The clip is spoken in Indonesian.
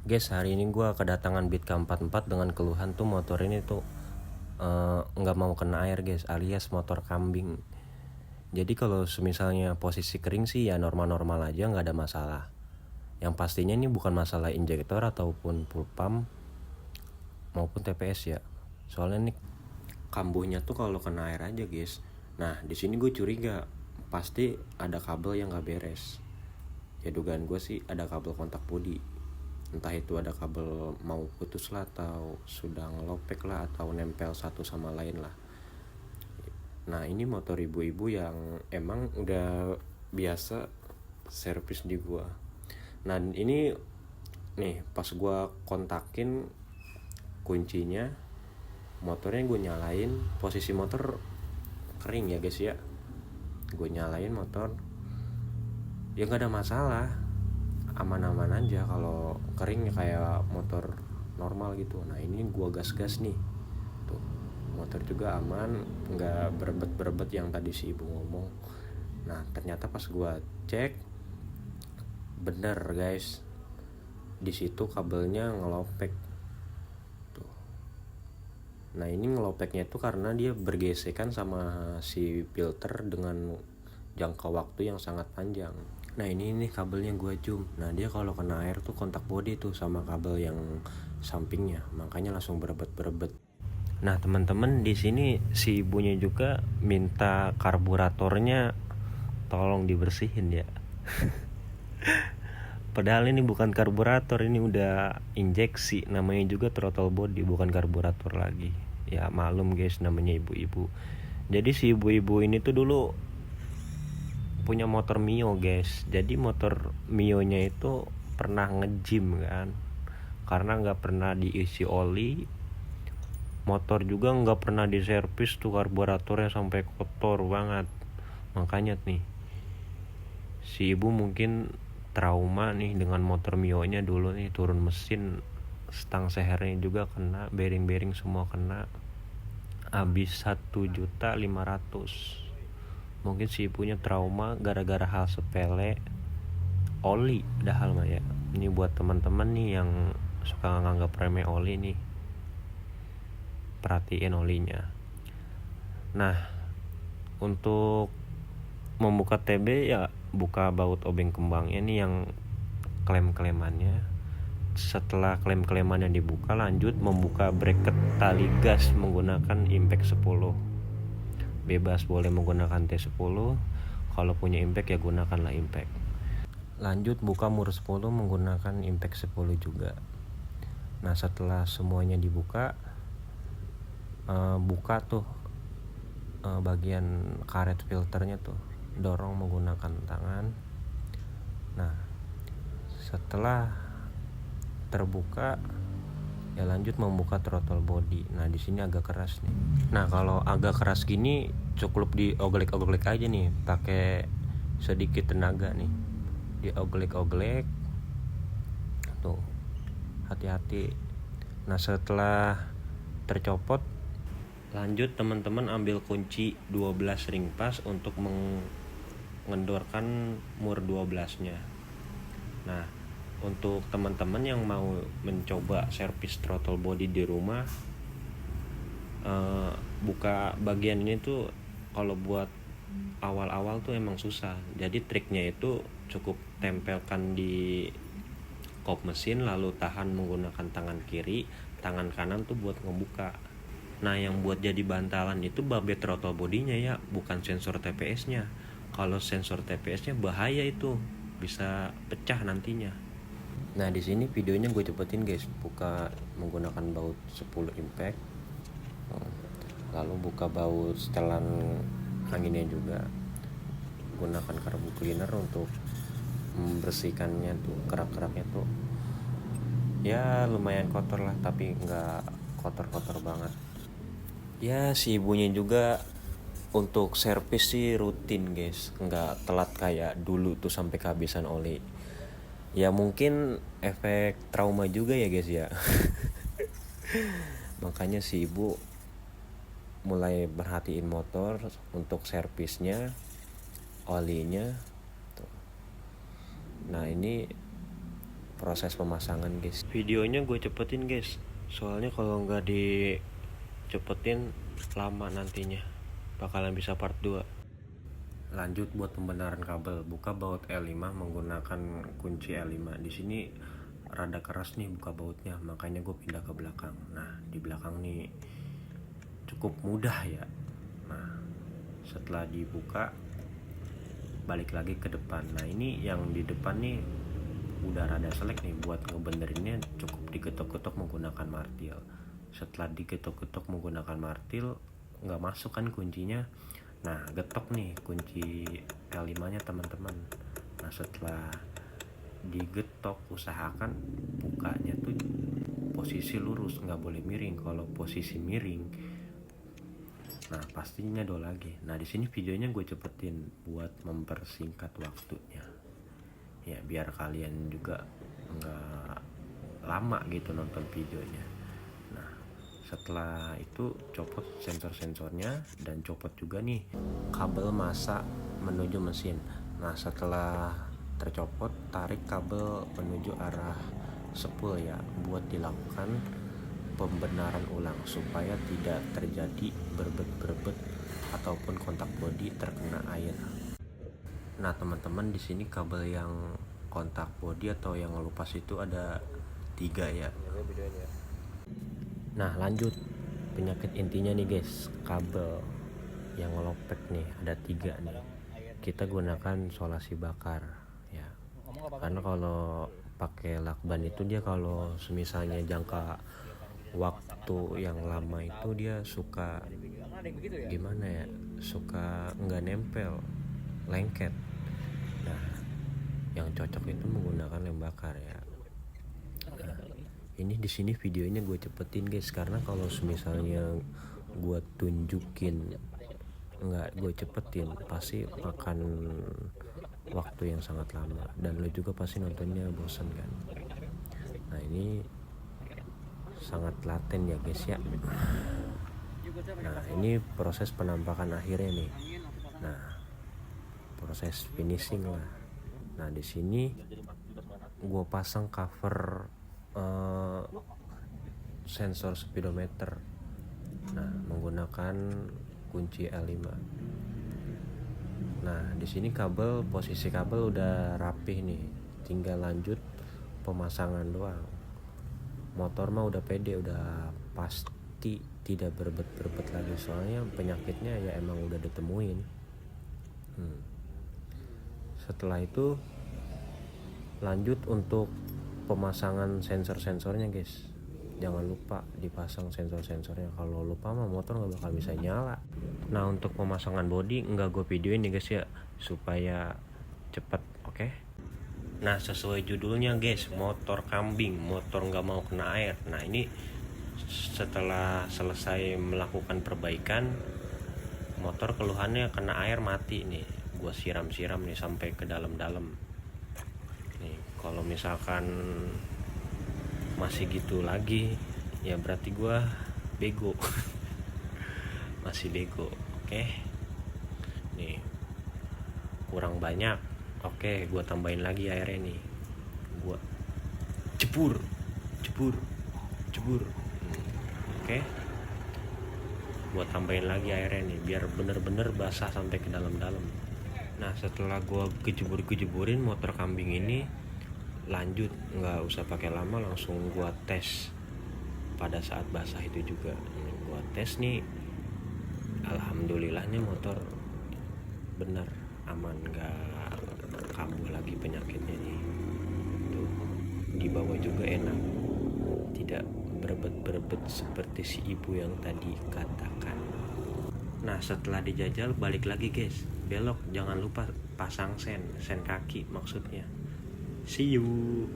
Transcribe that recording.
Guys, hari ini gue kedatangan Beat K44 dengan keluhan tuh motor ini tuh nggak mau kena air guys, alias motor kambing. Jadi kalau misalnya posisi kering sih ya normal-normal aja, nggak ada masalah. Yang pastinya ini bukan masalah injektor ataupun full pump maupun TPS ya. Soalnya nih kambuhnya tuh kalau kena air aja guys. Nah di sini gue curiga pasti ada kabel yang nggak beres. Ya dugaan gue sih ada kabel kontak bodi, entah itu ada kabel mau putus lah atau sudah ngelopek lah atau nempel satu sama lain lah. Nah ini motor ibu-ibu yang emang udah biasa servis di gua. Nah ini nih pas gua kontakin kuncinya, motornya gue nyalain, posisi motor kering ya guys ya, gue nyalain motor ya nggak ada masalah, aman-aman aja kalau kering ya kayak motor normal gitu. Nah ini gua gas-gas nih tuh, motor juga aman, nggak berebet-berebet yang tadi si ibu ngomong. Nah ternyata pas gua cek bener guys, di situ kabelnya ngelopek tuh. Nah ini ngelopeknya itu karena dia bergesekan sama si filter dengan jangka waktu yang sangat panjang. Nah ini nih kabelnya gue zoom. Nah dia kalau kena air tuh kontak bodi tuh sama kabel yang sampingnya, makanya langsung berebet-berebet. Nah teman-teman di sini si ibunya juga minta karburatornya tolong dibersihin ya. Padahal ini bukan karburator, ini udah injeksi, namanya juga throttle body, bukan karburator lagi. Ya malum guys, namanya ibu-ibu. Jadi si ibu-ibu ini tuh dulu punya motor Mio guys. Jadi motor Mio nya itu pernah nge-gym kan, karena nggak pernah diisi oli. Motor juga nggak pernah diservis tuh, karburatornya sampai kotor banget. Makanya nih si ibu mungkin trauma nih dengan motor Mio nya dulu nih, turun mesin, stang sehernya juga kena, bearing-bearing semua kena, habis 1.500.000. Mungkin si ibunya trauma gara-gara hal sepele, oli padahal mah ya. Ini buat teman-teman nih yang suka nganggap remeh oli nih, perhatiin olinya. Nah untuk membuka TB ya buka baut obeng kembangnya nih yang klem-klemannya. Setelah klem-klemannya dibuka, lanjut membuka bracket tali gas menggunakan impact 10. Bebas boleh menggunakan T10, kalau punya impact ya gunakanlah impact. Lanjut buka mur 10 menggunakan impact 10 juga. Nah setelah semuanya dibuka, buka tuh bagian karet filternya tuh, dorong menggunakan tangan. Nah setelah terbuka ya lanjut membuka throttle body. Nah di sini agak keras nih. Nah kalau agak keras gini cukup dioglek-oglek aja nih, pakai sedikit tenaga nih, dioglek-oglek tuh, hati-hati. Nah setelah tercopot, lanjut teman-teman ambil kunci 12 ring pas untuk mengendorkan mur 12 nya. Nah untuk teman-teman yang mau mencoba servis throttle body di rumah, buka bagian ini tuh kalau buat awal-awal tuh emang susah. Jadi triknya itu cukup tempelkan di kop mesin, lalu tahan menggunakan tangan kiri, tangan kanan tuh buat ngebuka. Nah yang buat jadi bantalan itu babe throttle bodinya ya, bukan sensor TPS-nya. Kalau sensor TPS-nya bahaya itu, bisa pecah nantinya. Nah di sini videonya gue cepetin guys, buka menggunakan baut 10 impact, lalu buka baut setelan anginnya juga, gunakan karbu cleaner untuk membersihkannya tuh, kerak-keraknya tuh ya lumayan kotor lah, tapi nggak kotor-kotor banget. Ya si ibunya juga untuk servis sih rutin guys, nggak telat kayak dulu tuh sampai kehabisan oli. Ya mungkin efek trauma juga ya guys ya. Makanya si ibu mulai perhatiin motor untuk servisnya, olinya tuh. Nah ini proses pemasangan guys. Videonya gue cepetin guys, soalnya kalau nggak dicepetin lama nantinya, bakalan bisa part 2. Lanjut buat pembenaran kabel. Buka baut L5 menggunakan kunci L5. Di sini rada keras nih buka bautnya, makanya gue pindah ke belakang. Nah di belakang nih cukup mudah ya. Nah setelah dibuka balik lagi ke depan. Nah ini yang di depan nih udah rada selek nih, buat ngebenerinnya cukup digetok-getok menggunakan martil. Setelah digetok-getok menggunakan martil nggak masuk kan kuncinya. Nah getok nih kunci L5 nya teman-teman. Nah setelah digetok usahakan bukanya tuh posisi lurus, nggak boleh miring. Kalau posisi miring, nah pastinya do lagi. Nah di sini videonya gue cepetin buat mempersingkat waktunya ya, biar kalian juga nggak lama gitu nonton videonya. Nah setelah itu copot sensor-sensornya dan copot juga nih kabel masa menuju mesin. Nah setelah tercopot, tarik kabel menuju arah spool ya, buat dilakukan pembenaran ulang supaya tidak terjadi berbet-berbet ataupun kontak bodi terkena air. Nah teman-teman, di sini kabel yang kontak bodi atau yang ngelupas itu ada 3 ya. Nah lanjut, penyakit intinya nih guys, kabel yang ngelopek nih ada 3 nih. Kita gunakan solasi bakar ya, karena kalau pakai lakban itu dia kalau semisalnya jangka waktu yang lama itu dia suka gimana ya, suka nggak nempel, lengket. Nah yang cocok itu menggunakan lem bakar ya. Nah, ini di sini videonya gue cepetin guys, karena kalau misalnya gue tunjukin nggak gue cepetin pasti makan waktu yang sangat lama dan lo juga pasti nontonnya bosan kan. Nah ini sangat laten ya guys ya. Nah ini proses penampakan akhirnya nih. Nah proses finishing lah. Nah di sini gue pasang cover sensor speedometer. Nah menggunakan kunci L5. Nah di sini kabel, posisi kabel udah rapih nih, tinggal lanjut pemasangan doang. Motor mah udah pede, udah pasti tidak berbet-berbet lagi, soalnya penyakitnya ya emang udah ditemuin. Setelah itu lanjut untuk pemasangan sensor-sensornya guys. Jangan lupa dipasang sensor-sensornya, kalau lupa mah motor nggak bakal bisa nyala. Nah untuk pemasangan bodi nggak gue videoin nih guys ya, supaya cepet, oke? Nah sesuai judulnya guys, motor kambing, motor nggak mau kena air. Nah ini setelah selesai melakukan perbaikan, motor keluhannya kena air mati nih. Gue siram-siram nih sampai ke dalam-dalam. Nih kalau misalkan masih gitu lagi ya berarti gue bego. Masih bego, oke? Nih kurang banyak, oke gue tambahin lagi airnya nih, gue cebur, oke? Gue tambahin lagi airnya nih biar bener-bener basah sampai ke dalam-dalam. Nah setelah gue kejeburin motor kambing ini, lanjut nggak usah pakai lama, langsung gua tes pada saat basah itu juga. Gua tes nih, alhamdulillahnya motor bener aman, nggak kambuh lagi penyakitnya nih. Tuh dibawa juga enak, tidak berebet seperti si ibu yang tadi katakan. Nah setelah dijajal balik lagi guys, belok jangan lupa pasang sen kaki maksudnya. See you.